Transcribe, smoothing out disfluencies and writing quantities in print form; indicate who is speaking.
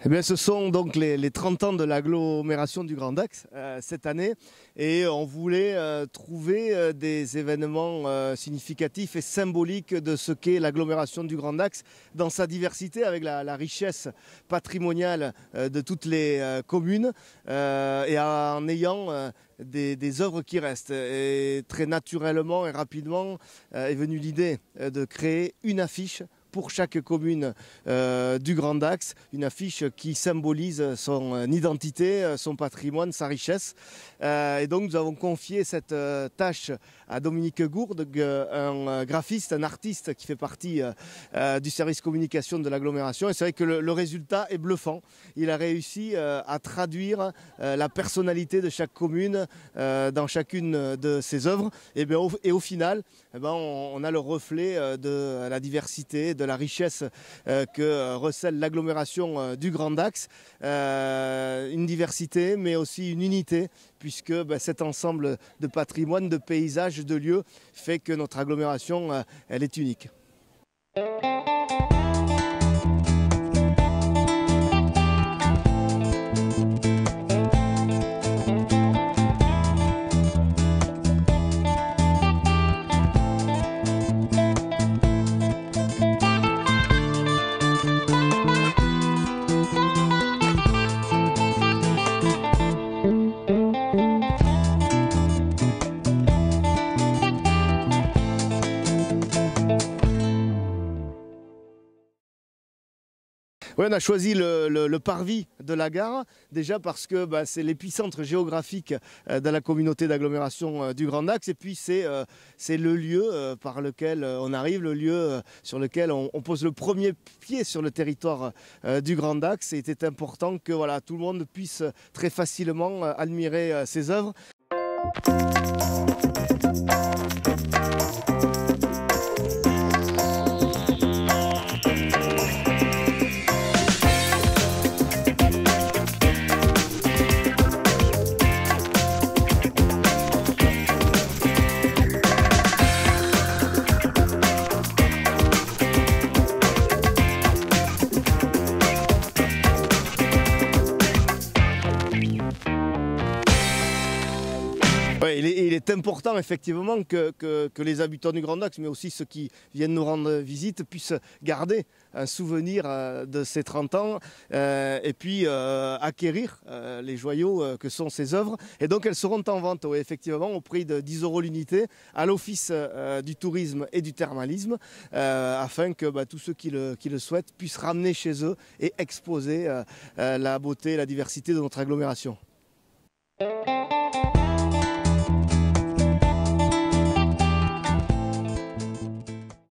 Speaker 1: Eh bien, ce sont donc les 30 ans de l'agglomération du Grand Dax cette année et on voulait trouver des événements significatifs et symboliques de ce qu'est l'agglomération du Grand Dax dans sa diversité avec la richesse patrimoniale de toutes les communes et en ayant des œuvres qui restent. Et très naturellement et rapidement est venue l'idée de créer une affiche pour chaque commune du Grand Dax, une affiche qui symbolise son identité, son patrimoine, sa richesse. Et donc nous avons confié cette tâche à Dominique Gourde, un graphiste, un artiste qui fait partie du service communication de l'agglomération. Et c'est vrai que le résultat est bluffant. Il a réussi à traduire la personnalité de chaque commune dans chacune de ses œuvres. Et au final, on a le reflet de la diversité, de la richesse que recèle l'agglomération du Grand Dax. Une diversité, mais aussi une unité, puisque cet ensemble de patrimoine, de paysages, de lieux fait que notre agglomération, elle est unique. Oui, on a choisi le parvis de la gare, déjà parce que c'est l'épicentre géographique de la communauté d'agglomération du Grand Dax, et puis c'est le lieu par lequel on arrive, le lieu sur lequel on pose le premier pied sur le territoire du Grand Dax. Et il était important que tout le monde puisse très facilement admirer ses œuvres. Ouais, il est important effectivement que les habitants du Grand Dax, mais aussi ceux qui viennent nous rendre visite, puissent garder un souvenir de ces 30 ans et puis acquérir les joyaux que sont ces œuvres. Et donc elles seront en vente effectivement au prix de 10 € l'unité à l'Office du tourisme et du thermalisme afin que tous ceux qui le souhaitent puissent ramener chez eux et exposer la beauté et la diversité de notre agglomération.